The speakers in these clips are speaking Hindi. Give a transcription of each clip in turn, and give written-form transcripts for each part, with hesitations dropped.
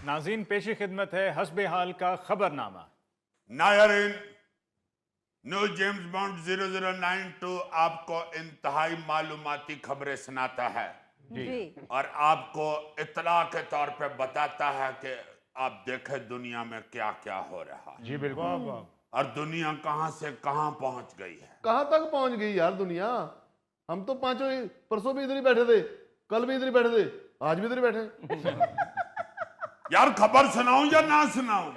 नाज़रीन पेशी खिदमत है हस्बे हाल का खबरनामा। नायरीन, न्यू जेम्स बॉन्ड 0092 आपको इंतहाई मालूमाती खबरें सुनाता है जी। और आपको इत्तला के तौर पे बताता है कि आप देखें दुनिया में क्या क्या हो रहा है। जी बिल्कुल। और दुनिया कहां से कहां पहुंच गई है। कहाँ तक पहुंच गई यार दुनिया। हम तो पांचों परसों भी इधर ही बैठे थे, कल भी इधर ही बैठे थे, आज भी इधर ही बैठे। यार खबर सुनाऊं या ना सुनाऊं?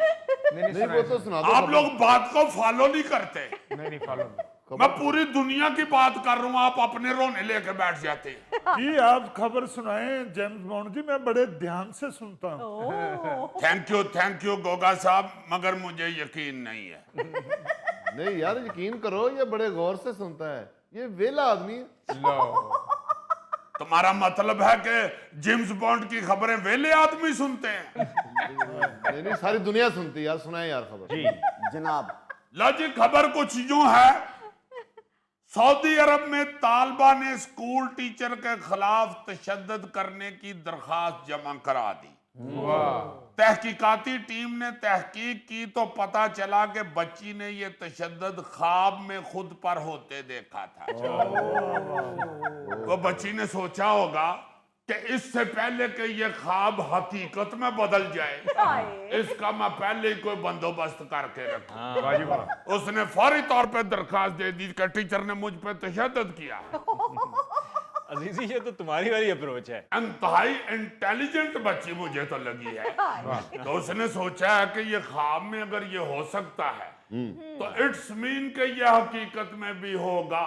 नहीं वो तो सुना दो। आप लोग बात को फॉलो नहीं करते। नहीं फॉलो। मैं पूरी दुनिया की बात कर रहा हूं, आप अपने रोने लेके बैठ जाते हैं। जी आप खबर सुनाएं जेम्स बॉन्ड जी, मैं बड़े ध्यान से सुनता हूँ। थैंक यू गोगा साहब, मगर मुझे यकीन नहीं है। नहीं यार यकीन करो, ये बड़े गौर से सुनता है, ये वेला आदमी है। तुम्हारा मतलब है कि जेम्स बॉन्ड की खबरें वेले आदमी सुनते हैं? नहीं सारी दुनिया सुनती है यार, सुनाए यार खबर। जी जनाब। लो जी, खबर कुछ यूं है। सऊदी अरब में तालिबा ने स्कूल टीचर के खिलाफ तशद्दुद करने की दरखास्त जमा करा दी। तहकीकाती टीम ने तहकीक की तो पता चला कि बच्ची ने यह तशद्दुद ख्वाब में खुद पर होते देखा था। वो बच्ची ने सोचा होगा कि इससे पहले कि ये ख्वाब हकीकत में बदल जाए, इसका मैं पहले ही कोई बंदोबस्त करके रखूं। उसने फौरी तौर पे दरखास्त दे दी कि टीचर ने मुझ पे तशद्दुद किया। अजीजी ये तो तुम्हारी वाली अप्रोच है। इंतहाई इंटेलिजेंट बच्ची मुझे तो लगी है। तो उसने सोचा है कि ये ख्वाब में अगर ये हो सकता है तो इट्स मीन कि ये हकीकत में भी होगा।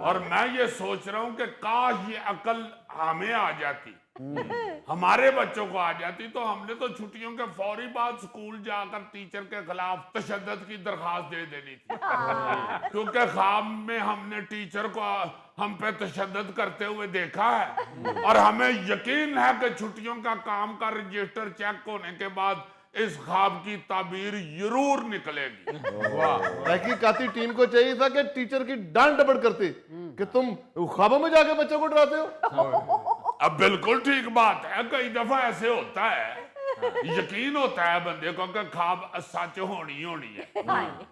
और मैं ये सोच रहा हूं कि काश ये अकल हमें आ जाती, हमारे बच्चों को आ जाती, तो हमने तो छुट्टियों के फौरी बाद स्कूल जाकर टीचर के खिलाफ तशद्दुद की दरखास्त दे देनी थी। क्योंकि ख्वाब में हमने टीचर को हम पे तशद्दुद करते हुए देखा है और हमें यकीन है कि छुट्टियों का काम का रजिस्टर चेक होने के बाद इस ख्वाब की ताबीर जरूर निकलेगी। तहकीकाती टीम को चाहिए था कि टीचर की डांट डपट करती कि तुम ख्वाबों में जाके बच्चों को डराते हो। अब बिल्कुल ठीक बात है, कई दफा ऐसे होता है, यकीन होता है बंदे को कि ख्वाब सच होनी है।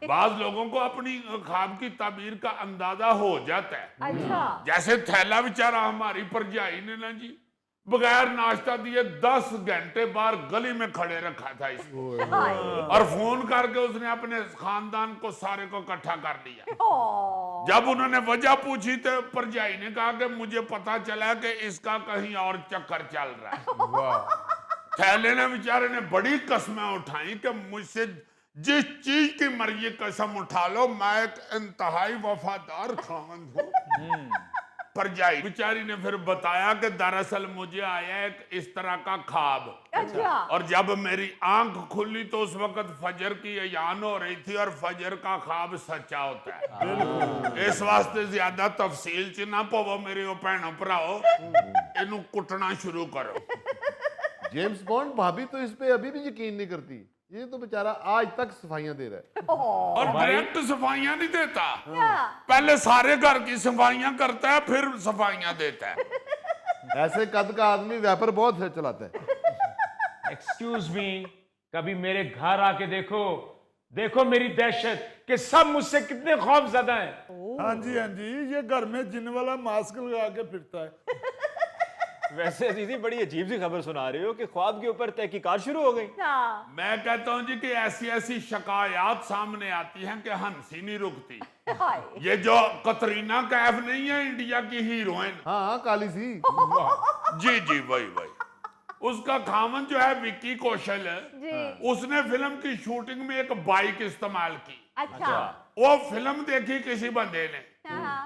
बाज लोगों को अपनी ख्वाब की ताबीर का अंदाजा हो जाता है। अच्छा। जैसे थैला बेचारा हमारी परजाई ने ना जी बगैर नाश्ता दिए 10 घंटे बाहर गली में खड़े रखा था इसको, और फोन करके उसने अपने खानदान को सारे को इकट्ठा कर लिया। जब उन्होंने वजह पूछी तो परजाई ने कहा कि मुझे पता चला कि इसका कहीं और चक्कर चल रहा है। थैले ने बेचारे ने बड़ी कसमें उठाई कि मुझसे जिस चीज की मर्जी कसम उठा लो, मैं एक इंतहाई वफादार खामंद हूँ। परजाई बेचारी ने फिर बताया कि दरअसल मुझे आया एक इस तरह का ख्वाब, अच्छा। और जब मेरी आंख खुली तो उस वक्त फजर की अजान हो रही थी और फजर का ख्वाब सच्चा होता है। इस वास्ते ज्यादा तफसील च ना पवो मेरे भैनों भराओ, इनू कुटना शुरू करो। जेम्स बॉन्ड भाभी तो इस पे अभी भी यकीन नहीं करती, ये तो बेचारा आज तक सफाइयां दे रहा है। और डायरेक्ट सफाइयां नहीं देता, पहले सारे घर की सफाइयां करता है फिर सफाइयां देता है। ऐसे कद का आदमी व्यापार बहुत है चलाता है। एक्सक्यूज मी, कभी मेरे घर आके देखो मेरी दहशत कि सब मुझसे कितने खौफजदा हैं। हाँ जी, ये घर में जिन वाला मास्क लगा के फिरता है। वैसे अजीजी बड़ी अजीब सी खबर सुना रहे हो कि ख्वाब के ऊपर तहकीकात शुरू हो गई। मैं कहता हूं जी कि ऐसी ऐसी शिकायत सामने आती हैं कि हंसी नहीं रुकती। ये जो कतरीना कैफ नहीं है इंडिया की हीरोइन, हाँ काली सी। जी वही उसका खामन जो है विक्की कौशल है, उसने फिल्म की शूटिंग में एक बाइक इस्तेमाल की। अच्छा। वो फिल्म देखी किसी बंदे ने,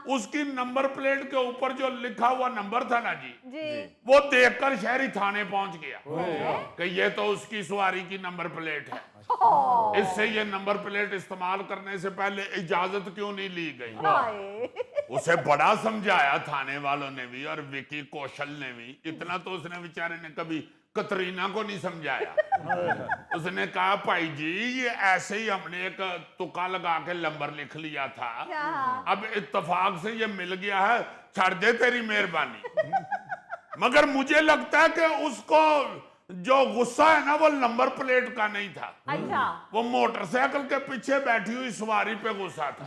उसकी नंबर प्लेट के ऊपर जो लिखा हुआ नंबर था ना जी, वो देखकर शहरी थाने पहुंच गया कि ये तो उसकी सवारी की नंबर प्लेट है, इससे ये नंबर प्लेट इस्तेमाल करने से पहले इजाजत क्यों नहीं ली गई। उसे बड़ा समझाया थाने वालों ने भी और विकी कौशल ने भी, इतना तो उसने बेचारे ने कभी कतरीना को नहीं समझाया। उसने कहा भाई जी ये ऐसे ही हमने एक तुक्का लगा के नंबर लिख लिया था, अब इत्तेफाक से ये मिल गया है, छड़ दे तेरी मेहरबानी। मगर मुझे लगता है कि उसको जो गुस्सा है ना वो नंबर प्लेट का नहीं था, अच्छा वो मोटरसाइकिल के पीछे बैठी हुई सवारी पे गुस्सा था।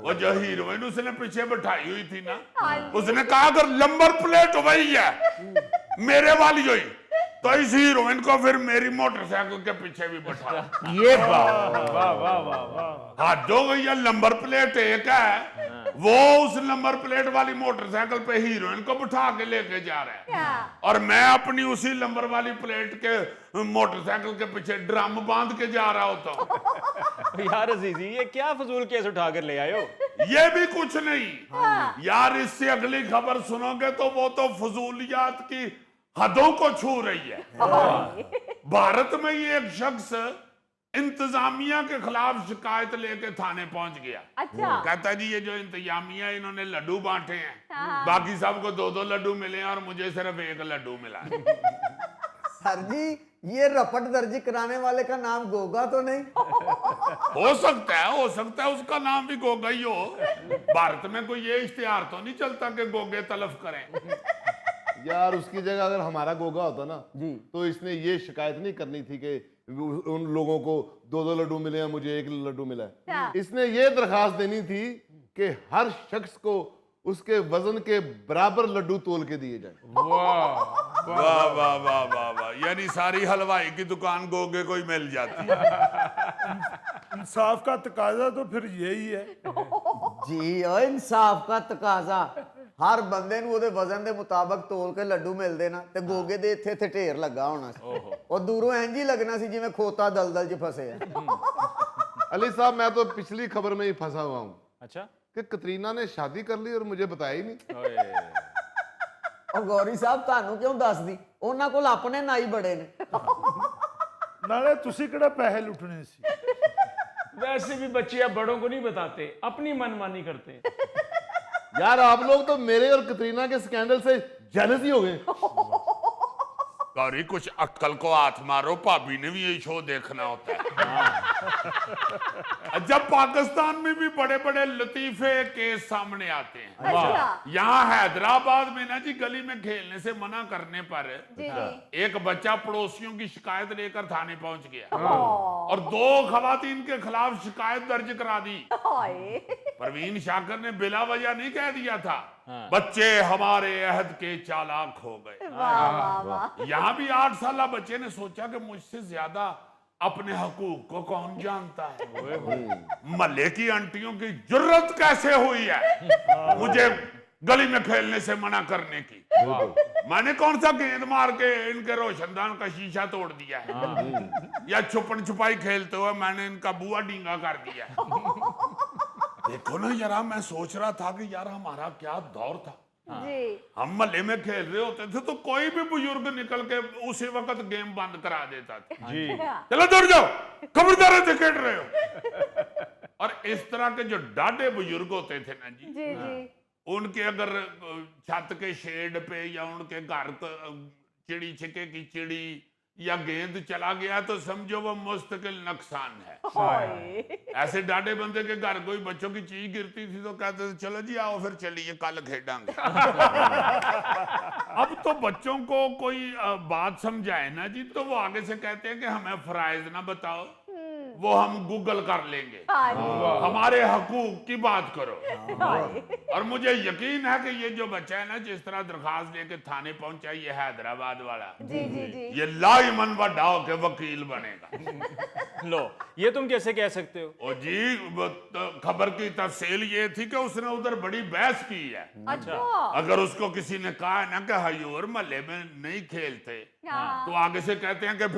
वो जो हीरोइन उसने पीछे बैठाई हुई थी ना, उसने कहा अगर नंबर प्लेट वही है मेरे वाली हुई तो इस हीरोइन को फिर मेरी मोटरसाइकिल के पीछे भी बैठा। ये वाह हद हो गई है, नंबर प्लेट एक है, वो उस नंबर प्लेट वाली मोटरसाइकिल पे हीरोइन को बिठा के लेके जा रहा है और मैं अपनी उसी नंबर वाली प्लेट के मोटरसाइकिल के पीछे ड्रम बांध के जा रहा होता हूँ। यार अजीजी ये क्या फजूल केस उठा कर ले आए हो? ये भी कुछ नहीं यार, इससे अगली खबर सुनोगे तो वो तो फजूलियात की हदों को छू रही है। भारत में ये एक शख्स इंतजामिया के खिलाफ शिकायत लेके थाने पहुंच गया। अच्छा कहता जी ये जो इंतजामिया इन्होंने लड्डू बांटे हैं, बाकी सबको 2-2 लड्डू मिले हैं और मुझे सिर्फ 1 लड्डू मिला है। सर जी ये रपट दर्जी कराने वाले का नाम गोगा तो नहीं? हो सकता है उसका नाम भी गोगा ही हो। भारत में कोई ये इश्तिहार तो नहीं चलता कि गोगे तलफ करें। यार उसकी जगह अगर हमारा गोगा होता ना जी तो इसने ये शिकायत नहीं करनी थी कि उन लोगों को 2-2 लड्डू मिले हैं, मुझे 1 लड्डू मिला है। इसने ये दरखास्त देनी थी कि हर शख्स को उसके वजन के बराबर लड्डू तोल के दिए जाए। वाह वाह वाह वाह वाह, यानी सारी हलवाई की दुकान गोगे को ही मिल जाती है। इंसाफ का तकाजा तो फिर यही है। जी और इंसाफ का तकाजा हर बंदे ਨੂੰ ਉਹਦੇ ਵਜ਼ਨ ਦੇ ਮੁਤਾਬਕ ਤੋਲ ਕੇ ਲੱਡੂ ਮਿਲਦੇ ਨਾ ਤੇ ਗੋਗੇ ਦੇ ਇੱਥੇ ਇੱਥੇ ਢੇਰ ਲੱਗਾ ਹੋਣਾ ਸੀ। ਉਹ ਦੂਰੋਂ ਇੰਜ ਹੀ ਲੱਗਣਾ ਸੀ ਜਿਵੇਂ ਖੋਤਾ ਦਲਦਲ 'ਚ ਫਸੇ ਆ। अली साहब मैं तो पिछली खबर में ही फंसा हुआ हूँ अच्छा कि कतरीना ने शादी कर ली और मुझे बताया ही नहीं। ओए, ਉਹ ਗੌਰੀ ਸਾਹਿਬ ਤੁਹਾਨੂੰ ਕਿਉਂ ਦੱਸਦੀ? ਉਹਨਾਂ ਕੋਲ ਆਪਣੇ ਨਾਈ ਬੜੇ ਨੇ। नाले तुसी किहड़ा पैसे लुटने सी? वैसे भी बच्चे अब बड़ों को नहीं बताते, अपनी मनमानी करते। यार आप लोग तो मेरे और कतरीना के स्कैंडल से जेलस ही हो गए। गौरी कुछ अक्कल को हाथ मारो, भाभी ने भी यही शो देखना होता है। जब पाकिस्तान में भी बड़े बड़े लतीफे केस सामने आते हैं, अच्छा यहाँ हैदराबाद में ना जी गली में खेलने से मना करने पर जी जी एक बच्चा पड़ोसियों की शिकायत लेकर थाने पहुंच गया और 2 खवातीन के खिलाफ शिकायत दर्ज करा दी। हाय परवीन शाकर ने बिला वजह नहीं कह दिया था, बच्चे हमारे अहद के चालाक हो गए। वाह वाह वाह यहाँ भी 8 साला बच्चे ने सोचा कि मुझसे ज्यादा अपने हकूक को कौन जानता है। मल्ले की आंटियों की जुर्रत कैसे हुई है मुझे गली में खेलने से मना करने की। मैंने कौन सा गेंद मार के इनके रोशनदान का शीशा तोड़ दिया है या छुपन छुपाई खेलते हुए मैंने इनका बुआ डींगा कर दिया है। देखो ना यार, मैं सोच रहा था कि यार हमारा क्या दौर था। जी हम मल्ले में खेल रहे होते थे तो कोई भी बुजुर्ग निकल के उसी वक्त गेम बंद करा देता था। जी चलो दौड़ जाओ, खबरदार है खेल रहे हो। और इस तरह के जो डाढ़े बुजुर्ग होते थे ना जी, जी जी उनके अगर छत के शेड पे या उनके घर चिड़ी छिके की चिड़ी या गेंद चला गया तो समझो वो मुस्तकिल नुकसान है। हाय ऐसे डाढ़े बंदे के घर कोई बच्चों की चीज गिरती थी तो कहते थे चलो जी आओ फिर चलिए कल खेलेंगे। अब तो बच्चों को कोई बात समझाए ना जी तो वो आगे से कहते हैं कि हमें फराइज ना बताओ, वो हम गूगल कर लेंगे, हाँ जी हमारे हकूक की बात करो। हाय और मुझे यकीन है कि ये जो बच्चा है ना जिस तरह दरखास्त लेके थाने पहुंचा, ये हैदराबाद वाला, जी जी जी ये लाइमन वडाओ के वकील बनेगा। लो ये तुम कैसे कह सकते हो? ओ जी खबर की तफसील ये थी कि उसने उधर बड़ी बहस की है। अच्छा अगर उसको किसी ने कहा है ना कि हयूर महल्ले में नहीं खेलते हाँ तो आगे से कहते हैं कि फिर